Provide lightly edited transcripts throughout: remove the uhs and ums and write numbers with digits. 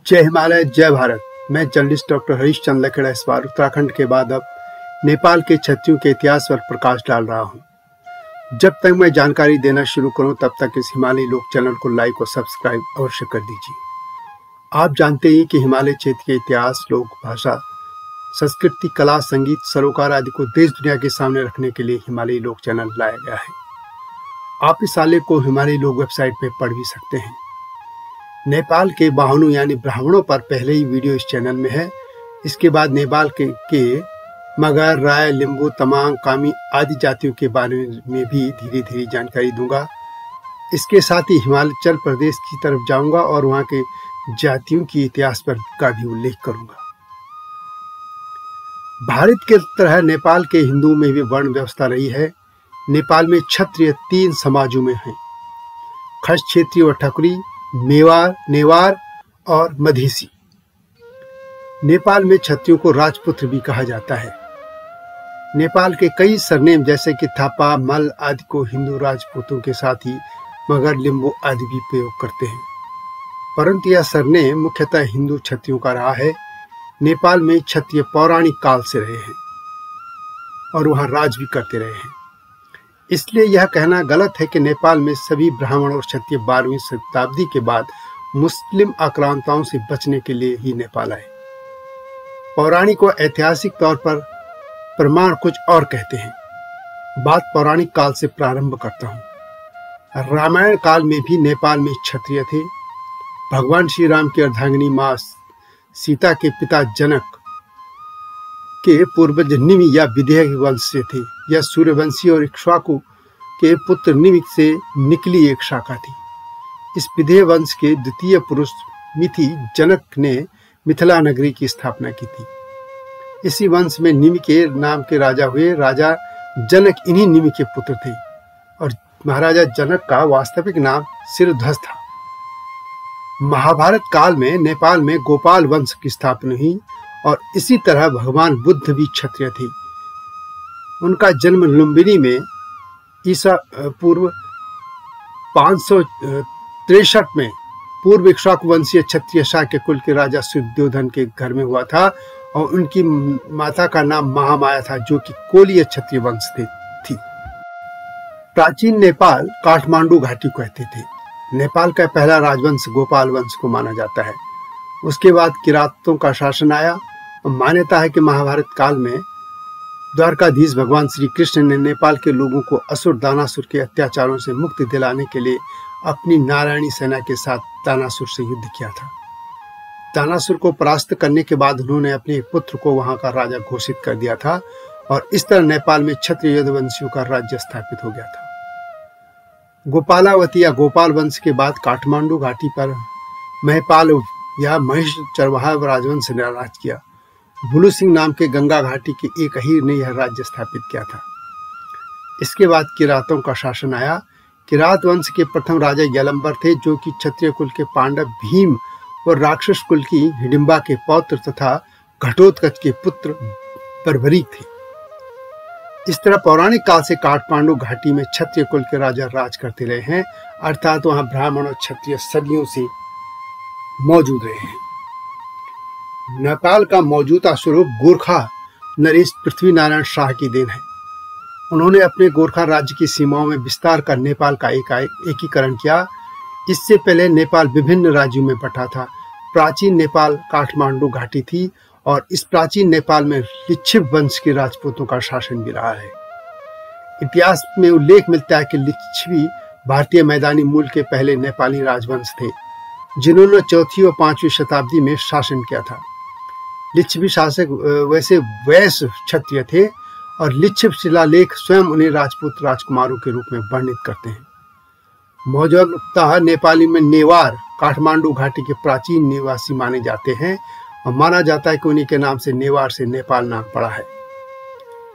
जय हिमालय जय भारत। मैं जर्नलिस्ट डॉक्टर हरीश चंद्र लखेड़ा इस बार उत्तराखंड के बाद अब नेपाल के क्षत्रियों के इतिहास पर प्रकाश डाल रहा हूं। जब तक मैं जानकारी देना शुरू करूं तब तक इस हिमालय लोक चैनल को लाइक और सब्सक्राइब अवश्य कर दीजिए। आप जानते हैं कि हिमालय क्षेत्र के इतिहास, लोक भाषा, संस्कृति, कला, संगीत, सरोकार आदि को देश दुनिया के सामने रखने के लिए हिमालय लोक चैनल लाया गया है। आप इस आलेख को हिमालय लोक वेबसाइट पर पढ़ भी सकते हैं। नेपाल के बाहुनु यानी ब्राह्मणों पर पहले ही वीडियो इस चैनल में है। इसके बाद नेपाल के मगर, राय, लिंबू, तमांग, कामी आदि जातियों के बारे में भी धीरे धीरे जानकारी दूंगा। इसके साथ ही हिमाचल प्रदेश की तरफ जाऊंगा और वहां के जातियों की इतिहास पर का भी उल्लेख करूंगा। भारत के तरह नेपाल के हिंदुओं में भी वर्ण व्यवस्था रही है। नेपाल में क्षत्रिय 3 समाजों में हैं: खस क्षेत्रीय व ठकुरी, नेवार और मधेसी। नेपाल में क्षत्रियों को राजपुत्र भी कहा जाता है। नेपाल के कई सरनेम जैसे कि थापा, मल आदि को हिंदू राजपूतों के साथ ही मगर, लिंबू आदि भी प्रयोग करते हैं, परंतु यह सरनेम मुख्यतः हिंदू क्षत्रियों का रहा है। नेपाल में क्षत्रिय पौराणिक काल से रहे हैं और वहां राज भी करते रहे हैं। इसलिए यह कहना गलत है कि नेपाल में सभी ब्राह्मण और क्षत्रिय 12वीं शताब्दी के बाद मुस्लिम आक्रांताओं से बचने के लिए ही नेपाल आए। पौराणिक व ऐतिहासिक तौर पर प्रमाण कुछ और कहते हैं। बात पौराणिक काल से प्रारंभ करता हूँ। रामायण काल में भी नेपाल में क्षत्रिय थे। भगवान श्री राम की अर्धांगिनी मां सीता के पिता जनक के पूर्वज निमि या विदेह वंश से थे। यह सूर्यवंशी और इक्ष्वाकु के पुत्र निमि से निकली एक शाखा थी। इस विदेह वंश के द्वितीय पुरुष मिथि जनक ने मिथिला नगरी की स्थापना की थी। इसी वंश में निमि के नाम के राजा हुए। राजा जनक इन्हीं निमि के पुत्र थे और महाराजा जनक का वास्तविक नाम सिरध्वज था। महाभारत काल में नेपाल में गोपाल वंश की स्थापना हुई और इसी तरह भगवान बुद्ध भी क्षत्रिय थे। उनका जन्म लुम्बिनी में ईसा पूर्व 563 में पूर्व इक्ष्वाकु वंशीय क्षत्रिय शाक्य कुल के राजा सुयोधन के घर में हुआ था और उनकी माता का नाम महामाया था, जो कि कोलीय क्षत्रिय वंश थी। प्राचीन नेपाल काठमांडू घाटी को कहते थे। नेपाल का पहला राजवंश गोपाल वंश को माना जाता है। उसके बाद किरातों का शासन आया और मान्यता है कि महाभारत काल में द्वारकाधीश भगवान श्री कृष्ण ने नेपाल के लोगों को असुर दानासुर के अत्याचारों से मुक्ति दिलाने के लिए अपनी नारायणी सेना के साथ दानासुर से युद्ध किया था। दानासुर को परास्त करने के बाद उन्होंने अपने पुत्र को वहां का राजा घोषित कर दिया था और इस तरह नेपाल में क्षत्रिय यदुवंशियों का राज्य स्थापित हो गया था। गोपालावती या गोपाल वंश के बाद काठमांडू घाटी पर महिपाल या महिष चरवाहा राजवंश ने राज किया। भुलू सिंह नाम के गंगा घाटी के एक अहीर ने यह राज्य स्थापित किया था। इसके बाद किरातों का शासन आया। किरात वंश के प्रथम राजा यलंबर थे, जो कि क्षत्रिय कुल के पांडव भीम और राक्षस कुल की हिडिंबा के पौत्र तथा घटोत्कच के पुत्र बर्बरीक थे। इस तरह पौराणिक काल से काठमांडू घाटी में क्षत्रिय कुल के राजा राज करते रहे हैं, अर्थात वहां ब्राह्मण और क्षत्रिय सदियों से मौजूद रहे हैं। नेपाल का मौजूदा स्वरूप गोरखा नरेश पृथ्वी नारायण शाह की देन है। उन्होंने अपने गोरखा राज्य की सीमाओं में विस्तार कर नेपाल का एकीकरण किया। इससे पहले नेपाल विभिन्न राज्यों में बंटा था। प्राचीन नेपाल काठमांडू घाटी थी और इस प्राचीन नेपाल में लिच्छिव वंश के राजपूतों का शासन भी रहा है। इतिहास में उल्लेख मिलता है कि लिच्छवी भारतीय मैदानी मूल के पहले नेपाली राजवंश थे, जिन्होंने 4वीं और 5वीं शताब्दी में शासन किया था। लिच्छवी शासक वैसे वैश्य क्षत्रिय थे और लिच्छिव शिलालेख स्वयं उन्हें राजपूत राजकुमारों के रूप में वर्णित करते हैं। मौजूदा नेपाली में नेवार काठमांडू घाटी के प्राचीन निवासी माने जाते हैं और माना जाता है कि उन्हीं के नाम से नेवार से नेपाल नाम पड़ा है।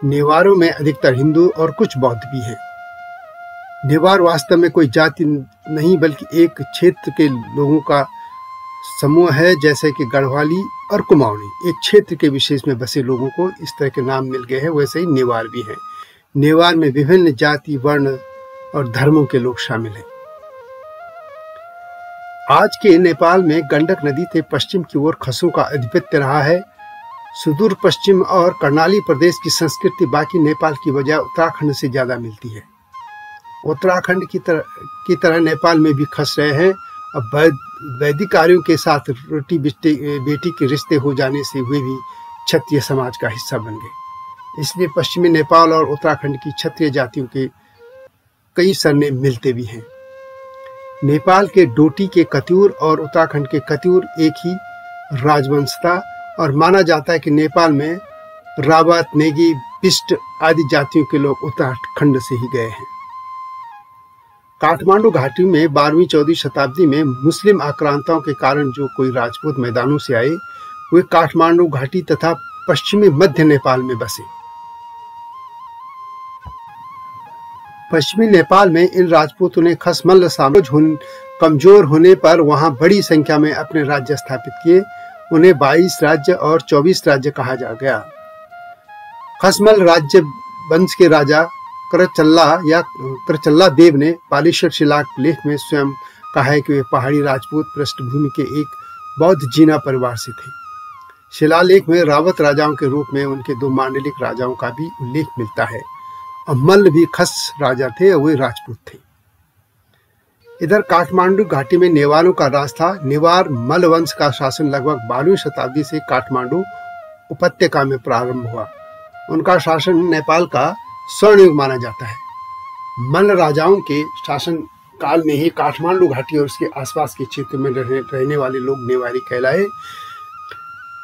नेवारों में अधिकतर हिंदू और कुछ बौद्ध भी हैं। नेवार वास्तव में कोई जाति नहीं बल्कि एक क्षेत्र के लोगों का समूह है, जैसे कि गढ़वाली और कुमाऊनी। एक क्षेत्र के विशेष में बसे लोगों को इस तरह के नाम मिल गए हैं, वैसे ही नेवार भी हैं। नेवार में विभिन्न जाति, वर्ण और धर्मों के लोग शामिल हैं। आज के नेपाल में गंडक नदी के पश्चिम की ओर खसों का आधिपत्य रहा है। सुदूर पश्चिम और कर्णाली प्रदेश की संस्कृति बाकी नेपाल की बजाय उत्तराखंड से ज्यादा मिलती है। उत्तराखंड की तरह नेपाल में भी खस रहे हैं। अब वैदिक कार्यों के साथ रोटी बेटी के रिश्ते हो जाने से वे भी क्षत्रिय समाज का हिस्सा बन गए। इसलिए पश्चिमी नेपाल और उत्तराखंड की क्षत्रिय जातियों के कई सरनेम मिलते भी हैं। नेपाल के डोटी के कतियूर और उत्तराखंड के कतियूर एक ही राजवंश था और माना जाता है कि नेपाल में रावत, नेगी, बिष्ट आदि जातियों के लोग उत्तराखंड से ही गए हैं। काठमांडू घाटी में 12वीं-14वीं शताब्दी में मुस्लिम आक्रांताओं के कारण जो कोई राजपूत मैदानों से आए, वे काठमांडू घाटी तथा पश्चिमी मध्य नेपाल में बसे। पश्चिमी नेपाल में इन राजपूतों ने खसमल साम्राज्य कमजोर होने पर वहां बड़ी संख्या में अपने राज्य स्थापित किए। उन्हें 22 राज्य और 24 राज्य कहा जा गया। खसमल राज्य वंश के राजा करचल्ला देव ने पालीश्वर शिलालेख में स्वयं कहा है कि वे पहाड़ी राजपूत पृष्ठभूमि के एक बौद्ध जीना परिवार से थे। शिलालेख में रावत राजाओं के रूप में उनके 2 मांडलिक राजाओं का भी उल्लेख मिलता है और मल्ल भी खस राजा थे और वे राजपूत थे। इधर काठमांडू घाटी में नेवारों का राज था। नेवार मल्ल वंश का शासन लगभग 12वीं शताब्दी से काठमांडू उपत्यका में प्रारंभ हुआ। उनका शासन नेपाल का स्वर्ण युग माना जाता है। मल्ल राजाओं के शासन काल में ही काठमांडू घाटी और उसके आसपास के क्षेत्र में रहने वाले लोग नेवारी कहलाए।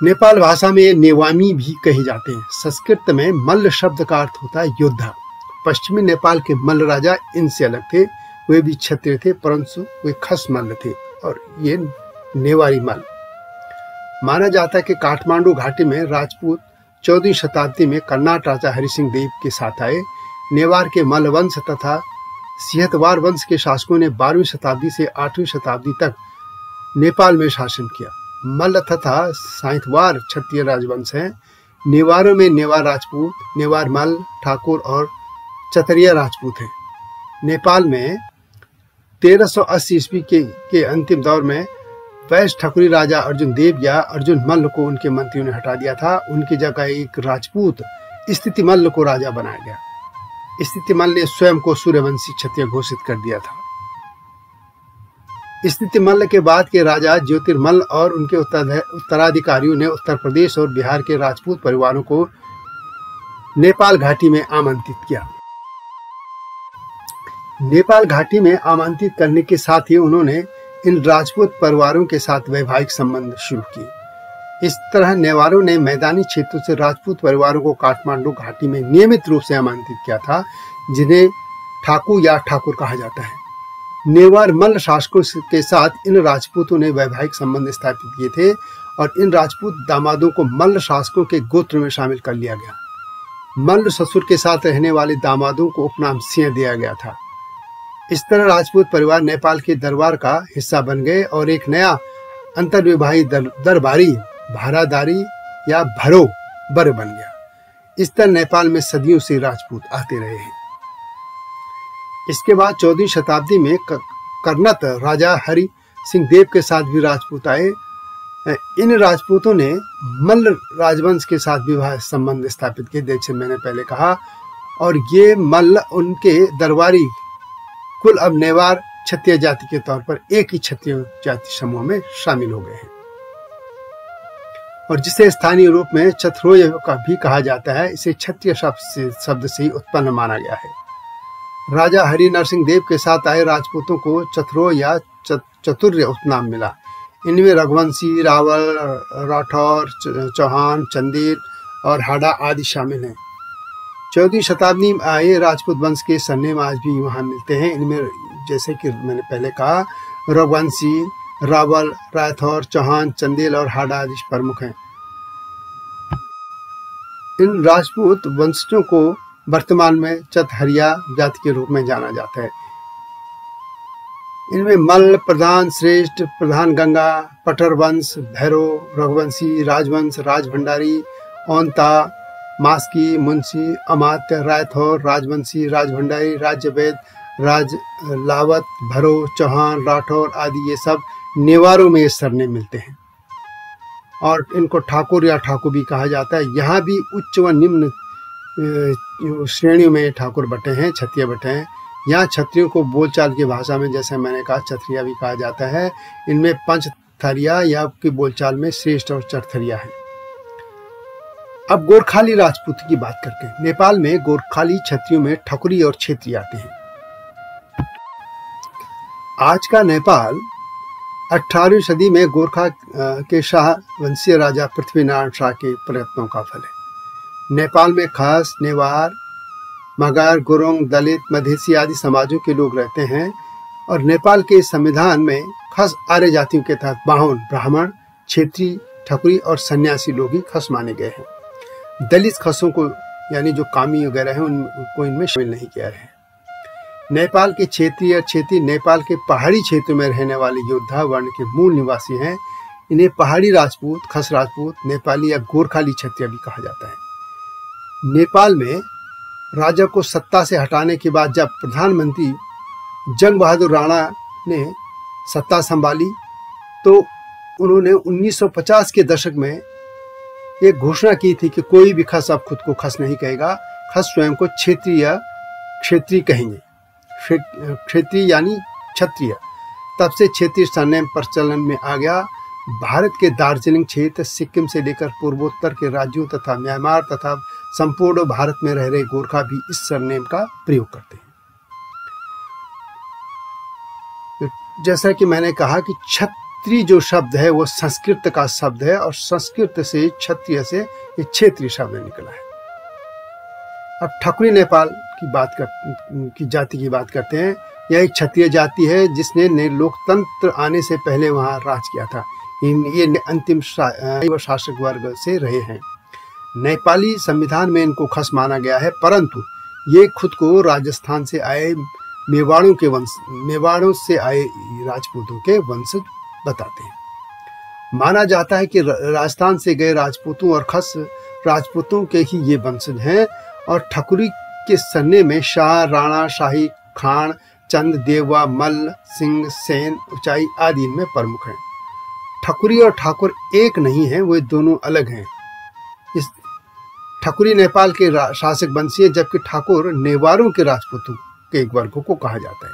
नेपाल भाषा में नेवामी भी कहे जाते हैं। संस्कृत में मल्ल शब्द का अर्थ होता है योद्धा। पश्चिमी नेपाल के मल्ल राजा इनसे अलग थे। वे भी क्षत्रिय थे, परंतु वे खस मल्ल थे और ये नेवारी मल्ल। माना जाता है कि काठमांडू घाटी में राजपूत 14वीं शताब्दी में कर्नाट राजा हरिसिंह देव के साथ आए। नेवार के मल्ल वंश तथा सिंहतवार वंश के शासकों ने 12वीं शताब्दी से 8वीं शताब्दी तक नेपाल में शासन किया। मल्ल तथा साइंथवार क्षत्रिय राजवंश हैं। नेवारों में नेवार राजपूत, नेवार मल्ल, ठाकुर और चतरिया राजपूत हैं। नेपाल में 1380 ईस्वी के अंतिम दौर में वैश्य ठकुरी राजा अर्जुन देव या अर्जुन मल्ल को उनके मंत्रियों ने हटा दिया था। उनकी जगह एक राजपूत स्थिति मल्ल को राजा बनाया गया। स्थिति मल्ल ने स्वयं को सूर्यवंशी क्षत्रिय घोषित कर दिया था। स्थिति मल्ल के बाद के राजा ज्योतिर्मल्ल और उनके उत्तराधिकारियों ने उत्तर प्रदेश और बिहार के राजपूत परिवारों को नेपाल घाटी में आमंत्रित किया। नेपाल घाटी में आमंत्रित करने के साथ ही उन्होंने इन राजपूत परिवारों के साथ वैवाहिक संबंध शुरू किए। इस तरह नेवारों ने मैदानी क्षेत्रों से राजपूत परिवारों को काठमांडू घाटी में नियमित रूप से आमंत्रित किया था, जिन्हें ठाकुर या ठाकुर कहा जाता है। नेवार मल्ल शासकों के साथ इन राजपूतों ने वैवाहिक संबंध स्थापित किए थे और इन राजपूत दामादों को मल्ल शासकों के गोत्र में शामिल कर लिया गया। मल्ल ससुर के साथ रहने वाले दामादों को उपनाम सिंह दिया गया था। इस तरह राजपूत परिवार नेपाल के दरबार का हिस्सा बन गए और एक नया अंतर्विवाही दरबारी भारादारी या भरो बर बन गया। इस तरह नेपाल में सदियों से राजपूत आते रहे हैं। इसके बाद 14वीं शताब्दी में कर्नत राजा हरि सिंह देव के साथ भी राजपूत आए। इन राजपूतों ने मल्ल राजवंश के साथ विवाह संबंध स्थापित किए, जैसे मैंने पहले कहा, और ये मल्ल उनके दरबारी कुल अब नेवार क्षत्रिय जाति के तौर पर एक ही क्षत्रिय जाति समूह में शामिल हो गए हैं और जिसे स्थानीय रूप में चतुरोय का भी कहा जाता है। इसे क्षत्रिय शब्द से ही उत्पन्न माना गया है। राजा हरि नरसिंह देव के साथ आए राजपूतों को चतुरोय या चतुर्य उपनाम मिला। इनमें रघुवंशी, रावल, राठौर, चौहान, चंदेल और हाड़ा आदि शामिल हैं। 14वीं शताब्दी में आए राजपूत वंश के सरनेम आज भी वहाँ मिलते हैं। इनमें जैसे कि मैंने पहले कहा, रघुवंशी, रावल, राठौर, चौहान, चंदेल और हाड़ा आदि प्रमुख हैं। इन राजपूत वंशजों को वर्तमान में चतहरिया जाति के रूप में जाना जाता है। इनमें मल्ल, प्रधान, श्रेष्ठ, प्रधान गंगा, पटर वंश, भैरव, रघुवंशी, राजवंश, राजभंडारी, औंता, मास्की, मुंशी, अमात्य, रायथौर, राजवंशी, राजभंडारी, राज्यवेद, राज लावत, भरो, चौहान, राठौर आदि ये सब नेवारों में ये सरनेम मिलते हैं और इनको ठाकुर या ठाकुर भी कहा जाता है। यहाँ भी उच्च व निम्न श्रेणियों में ठाकुर बटे हैं, क्षत्रिय बटे हैं। यहाँ क्षत्रियों को बोलचाल की भाषा में जैसे मैंने कहा क्षत्रिय भी कहा जाता है। इनमें पंचथरिया या की बोलचाल में श्रेष्ठ और चरथरिया है। अब गोरखाली राजपूत की बात करते हैं। नेपाल में गोरखाली क्षत्रियों में ठकुरी और क्षेत्री आते हैं। आज का नेपाल 18वीं सदी में गोरखा के शाह वंशीय राजा पृथ्वीनारायण शाह के प्रयत्नों का फल है। नेपाल में खास, नेवार, मगर, गुरुंग, दलित, मधेसी आदि समाजों के लोग रहते हैं और नेपाल के संविधान में खास आर्य जातियों के तहत बाहुन, ब्राह्मण, क्षेत्री, ठकुरी और सन्यासी लोग ही खस माने गए हैं। दलित खसों को यानी जो कामी वगैरह हैं उनको इनमें शामिल नहीं किया है। नेपाल के क्षेत्री नेपाल के पहाड़ी क्षेत्र में रहने वाले योद्धा वर्ण के मूल निवासी हैं। इन्हें पहाड़ी राजपूत, खस राजपूत, नेपाली या गोरखाली क्षत्रिय भी कहा जाता है। नेपाल में राजा को सत्ता से हटाने के बाद जब प्रधानमंत्री जंग बहादुर राणा ने सत्ता संभाली तो उन्होंने 1950 के दशक में एक घोषणा की थी कि कोई भी खस अब खुद को खस नहीं कहेगा, खस स्वयं को क्षेत्री या क्षेत्री कहेंगे। क्षेत्री यानी क्षत्रिय। तब से क्षेत्रीय सरनेम प्रचलन में आ गया। भारत के दार्जिलिंग क्षेत्र, सिक्किम से लेकर पूर्वोत्तर के राज्यों तथा म्यांमार तथा संपूर्ण भारत में रह रहे गोरखा भी इस सरनेम का प्रयोग करते हैं। जैसा कि मैंने कहा कि क्षत्रिय जो शब्द है वो संस्कृत का शब्द है और संस्कृत से क्षत्रिय से ये क्षेत्रीय शब्द निकला है। अब ठकुरी नेपाल की जाति की बात करते हैं। यह एक क्षत्रिय जाति है जिसने लोकतंत्र आने से पहले वहां राज किया था। ये अंतिम शासक वर्ग से रहे हैं। नेपाली संविधान में इनको खस माना गया है, परंतु ये खुद को राजस्थान से आए मेवाड़ों से आए राजपूतों के वंशज बताते हैं। माना जाता है कि राजस्थान से गए राजपूतों और खस राजपूतों के ही ये वंशज हैं और ठकुरी के सरनेम में शाह, राणा, शाही, खान, चंद, देवा, मल्ल, सिंह, सेन, ऊंचाई आदि इनमें प्रमुख हैं। ठकुरी और ठाकुर एक नहीं है, वे दोनों अलग हैं। इस ठकुरी नेपाल के शासक वंशी है, जबकि ठाकुर नेवारों के राजपूतों के एक वर्ग को कहा जाता है।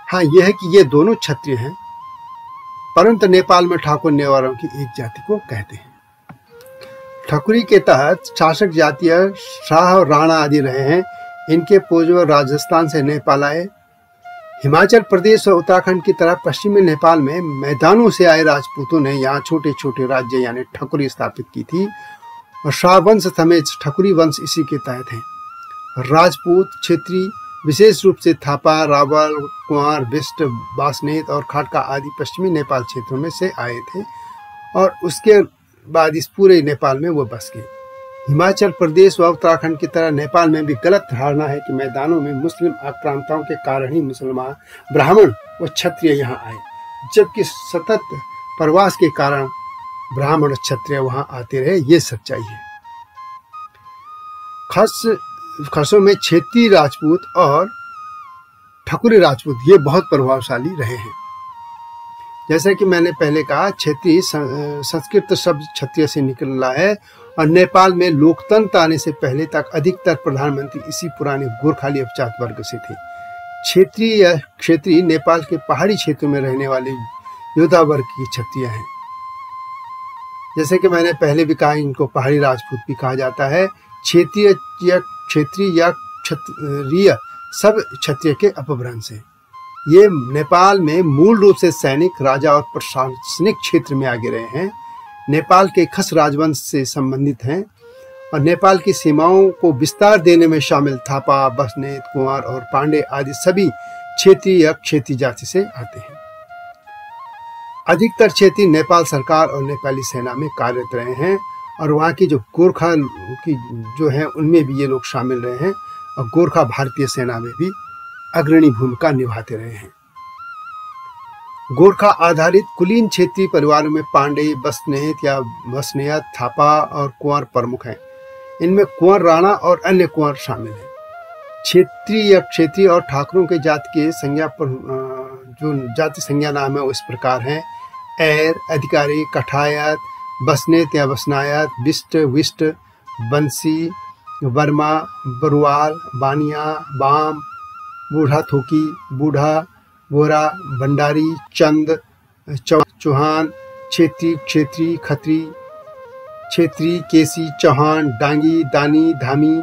हाँ, यह है कि ये दोनों क्षत्रिय हैं, परंतु नेपाल में ठाकुर नेवारों की एक जाति को कहते हैं। ठकुरी के तहत शासक जातियां शाह और राणा आदि रहे हैं। इनके पूर्वज राजस्थान से नेपाल आए। हिमाचल प्रदेश और उत्तराखंड की तरह पश्चिमी नेपाल में मैदानों से आए राजपूतों ने यहाँ छोटे छोटे राज्य यानी ठकुरी स्थापित की थी और शाह वंश समेत ठकुरी वंश इसी के तहत हैं। राजपूत क्षेत्री विशेष रूप से थापा, रावल, कुंवर, बिष्ट, बासनेत और खाटका आदि पश्चिमी नेपाल क्षेत्रों में से आए थे और उसके बाद इस पूरे नेपाल में वो बस गए। हिमाचल प्रदेश व उत्तराखंड की तरह नेपाल में भी गलत धारणा है कि मैदानों में मुस्लिम आक्रांताओं के कारण ही मुसलमान, ब्राह्मण व क्षत्रिय यहाँ आए, जबकि सतत प्रवास के कारण ब्राह्मण और क्षत्रिय वहाँ आते रहे। ये सच्चाई है। खसों में क्षेत्री राजपूत और ठकुरी राजपूत ये बहुत प्रभावशाली रहे हैं। जैसा कि मैंने पहले कहा, क्षेत्रीय संस्कृत शब्द क्षत्रिय से निकला है और नेपाल में लोकतंत्र आने से पहले तक अधिकतर प्रधानमंत्री इसी पुराने गोरखाली अपचात वर्ग से थे। क्षेत्रीय नेपाल के पहाड़ी क्षेत्रों में रहने वाले योद्धा वर्ग की क्षत्रिय हैं। जैसे कि मैंने पहले भी कहा, इनको पहाड़ी राजपूत भी कहा जाता है। क्षेत्रीय या क्षत्रिय सब क्षत्रिय के अपभ्रंश हैं। ये नेपाल में मूल रूप से सैनिक, राजा और प्रशासनिक क्षेत्र में आगे रहे हैं। नेपाल के खस राजवंश से संबंधित हैं और नेपाल की सीमाओं को विस्तार देने में शामिल थापा, बसनेत, कुंवर और पांडे आदि सभी क्षेत्रीय या क्षेत्रीय जाति से आते हैं। अधिकतर क्षेत्रीय नेपाल सरकार और नेपाली सेना में कार्यरत रहे हैं और वहाँ की जो गोरखा की जो है उनमें भी ये लोग शामिल रहे हैं और गोरखा भारतीय सेना में भी अग्रणी भूमिका निभाते रहे हैं। गोरखा आधारित कुलीन क्षेत्रीय परिवारों में पांडे, बसनेत या बसनेयत, थापा और कुंवर प्रमुख हैं। इनमें कुंवर, राणा और अन्य कुंवर शामिल हैं। क्षेत्रीय और ठाकुरों के जाति के संज्ञा जो जाति संज्ञा नाम है वो इस प्रकार हैं: एर, अधिकारी, कठायत, बसनेत या बसनायत, बिष्ट, विष्ट, बंसी, वर्मा, बरुआल, बानिया, बाम, बूढ़ा थोकी, बूढ़ा, बोरा, भंडारी, चंद, चौहान, क्षेत्री, क्षेत्री, खत्री, क्षेत्री, केसी, चौहान, डांगी, दानी, धामी,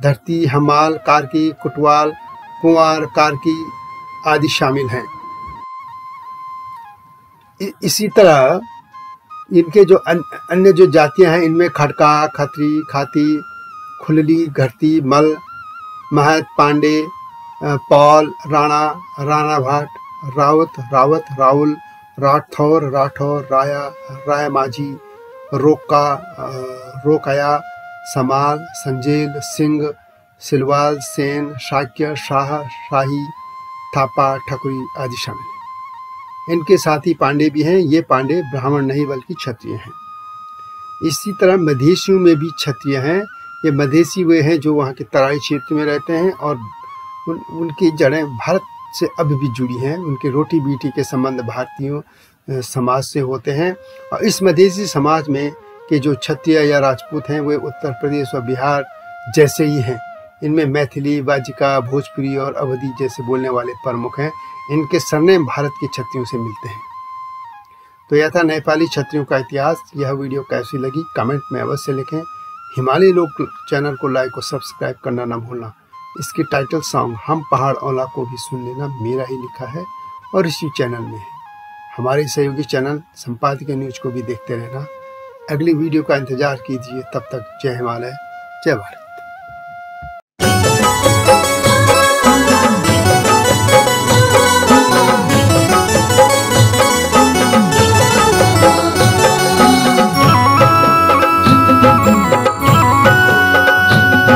धरती, हमाल, कारकी, कुटवाल, कुंवार, कारकी आदि शामिल हैं। इसी तरह इनके जो अन्य जो जातियां हैं, इनमें खड़का, खत्री, खाती, खुलली, घरती, मल, महत, पांडे, पौल, राणा, राणा भाट, रावत, रावत, राउल, राठौर, राठौर, राया, राय माझी, रोका, रोकया, समाल, संजेल, सिंह, सिलवाल, सेन, शाक्य, शाह, शाही, थापा, ठकुरी आदि शामिल हैं। इनके साथ ही पांडे भी हैं। ये पांडे ब्राह्मण नहीं बल्कि क्षत्रिय हैं। इसी तरह मधेशियों में भी क्षत्रिय हैं। ये मधेसी वे हैं जो वहाँ के तराई क्षेत्र में रहते हैं और उनकी जड़ें भारत से अब भी जुड़ी हैं। उनके रोटी बीटी के संबंध भारतीयों समाज से होते हैं। और इस मधेसी समाज में के जो क्षत्रिय या राजपूत हैं वे उत्तर प्रदेश और बिहार जैसे ही हैं। इनमें मैथिली, वाजिका, भोजपुरी और अवधी जैसे बोलने वाले प्रमुख हैं। इनके सरनेम भारत के क्षत्रियों से मिलते हैं। तो यह था नेपाली क्षत्रियों का इतिहास। यह वीडियो कैसी लगी कमेंट में अवश्य लिखें। हिमालय लोक चैनल को लाइक और सब्सक्राइब करना न भूलना। इसके टाइटल सॉन्ग हम पहाड़ औला को भी सुन लेना मेरा ही लिखा है और इसी चैनल में है। हमारे सहयोगी चैनल संपादकीय न्यूज को भी देखते रहना। अगली वीडियो का इंतजार कीजिए। तब तक जय हिमालय, जय भारत।